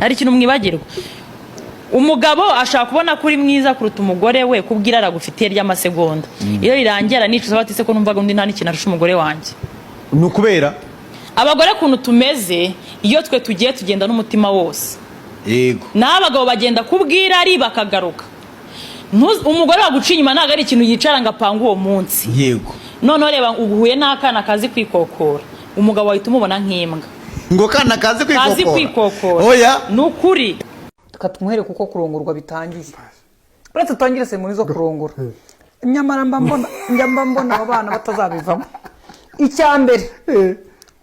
ari ikintu mwibagirwa. Umugabo ashaka kubona kuri mwiza kuruta umugore we kubwira aragufitiye ry'amasegonda. Iyo rirangira nicuza batise ko numvaga undi nta n'ikintu arusha umugore wanjye. Nukubera abagore kuntu tumeze iyo twe tugiye tugenda n'umutima wose. Yego. N'abagabo bagenda kubwira ari bakagaruka. Umugore waguca inyuma ntago ari ikintu yicara ngapanga uwo munsi. Yego. None reba uguhuye n'akana kazi kwikokora. Umugabo wahita umubona nk'imbwa. Ngo kana kazi kwikokora. Oya. Nukuri. Tukatumuhere kuko kurongorwa bitangiye. Uretse tutangire semoni zo kurongora. Nyamara mba mbona abana batazabivamo. Icyambere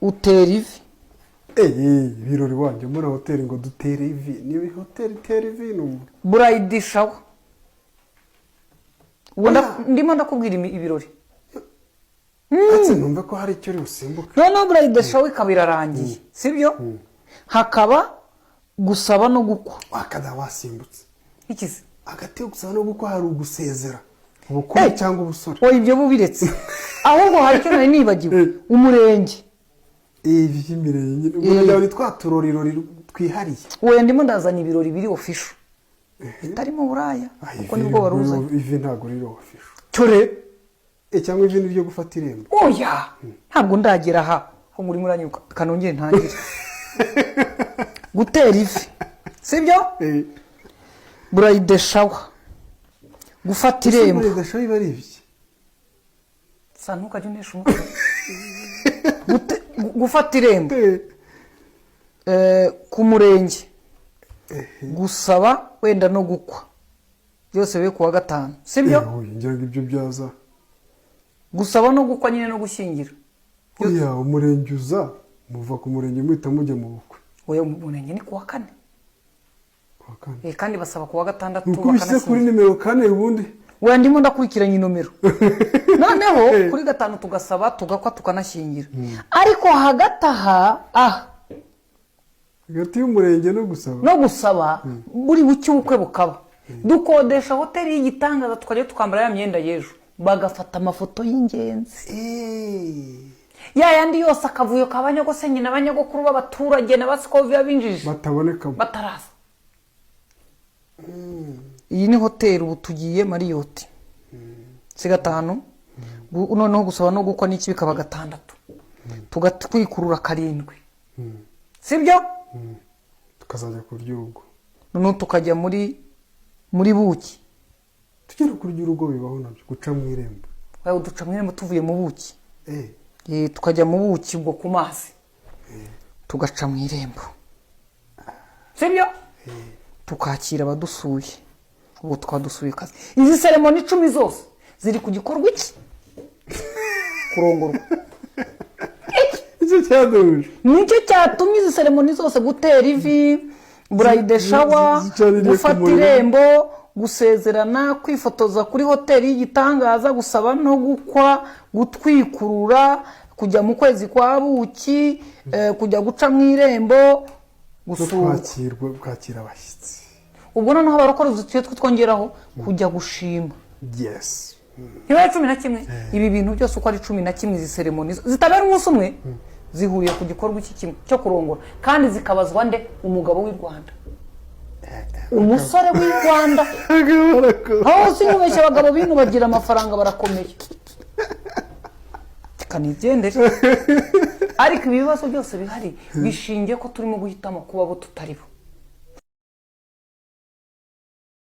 utera ivi. Birori wanje muri hoteli ngo dutere ivi. Ni hoteli tere ivi no. Bride shower. Ndimo ndakubwira ibirori. Ati numva ko hari icyo uri usimbuka. No bride shower kabirarangiye. Sibyo? Hakaba gusaba no gukwa. Wakada wasimbutse. Ikizi? Agati gusaba no gukwa hari ugusezera. Ubukuru cyangwa ubusore. Oya ibyo bubiretse. Ahubwo hari cyo nari nibagiwe. Umurenge. Ivi by'imirenge. Ubwo nawe twaturorirori twihariye. Oya ndimo ndazana ibirori biri official. Bitarimo buraya. Kuko nibwo baruza. Ivi ntago riri official. Cyore. Cyangwa ivi ni ryo gufata irembo. Oya. Ntabwo ndagera aha. Ho muri muranyuka kanongere ntangire. Gutera ivi. Sibyo? Bride shower. Gufata irembo. Bride shower iba ari ibiki? Sanuka junesha umutwe. Gufata irembo. Ku murenge. Gusaba wenda no gukwa. Byose be kuwa gatanu. Sibyo? Ngira ibyo byaza. Gusaba no gukwa nyine no gushyingira. Oya umurenge uza muva ku murenge muhita mujya mu bukwe. Oya umurenge ni kuwa kane. Kuwa kane. Kandi basaba kuwa gatandatu bakana. Kuri nimero 4 ubundi. Oya ndimo ndakurikiranye nomero. Noneho kuri gatanu tugasaba tugakwa tukanashyingira. Ariko hagataha hagati y'umurenge no gusaba. No gusaba buri bucye ubukwe bukaba. Dukodesha hoteli y'igitangaza tukajya tukambara ya myenda yejo. Bagafata amafoto y'ingenzi. Ya yandi yose akavuyo kabanyagose nyina abanyagokuru b'abaturage n'abasikovi abinjije. Bataboneka. Bataraza. Iyi ni hoteli ubu tugiye Marriott. Si gatanu. Noneho gusaba no gukwa n'iki bikaba gatandatu. Tugatwikurura 7. Sibyo? Tukazajya kurya urugo. Noneho tukajya muri buki. Tugera kurya urugo bibaho nabyo guca mu irembo. Wayo duca mu irembo tuvuye mu buki. Tukajya mu buki ubwo ku mazi. Tugaca mu irembo. Sibyo? Tukakira abadusuye. Ubu twadusuye kazi. Izi ceremony 10 zose ziri ku gikorwa iki? Kurongorwa. Icyo cyaduje. Nicyo cyatumye izi ceremony zose gutera ivi, bride shower, gufata irembo, gusezerana, kwifotoza kuri hoteli y'igitangaza, gusaba no gukwa, gutwikurura, kujya mu kwezi kwa buki, kujya guca mu irembo, kwakira abashyitsi. Ubwo noneho abarokora uzutuye twongeraho kujya gushima. Yes. Niba 11 ibi bintu byose uko ari 11 izi ceremony zitabera umunsi umwe zihuriye ku gikorwa iki kimwe cyo kurongora kandi zikabazwa nde umugabo w'i Rwanda. Umusore w'i Rwanda. Aho sinubeshye abagabo bino bagira amafaranga barakomeye. Kanigendere. Ariko ibibazo byose bihari bishingiye ko turimo guhitamo kuba bo tutaribo.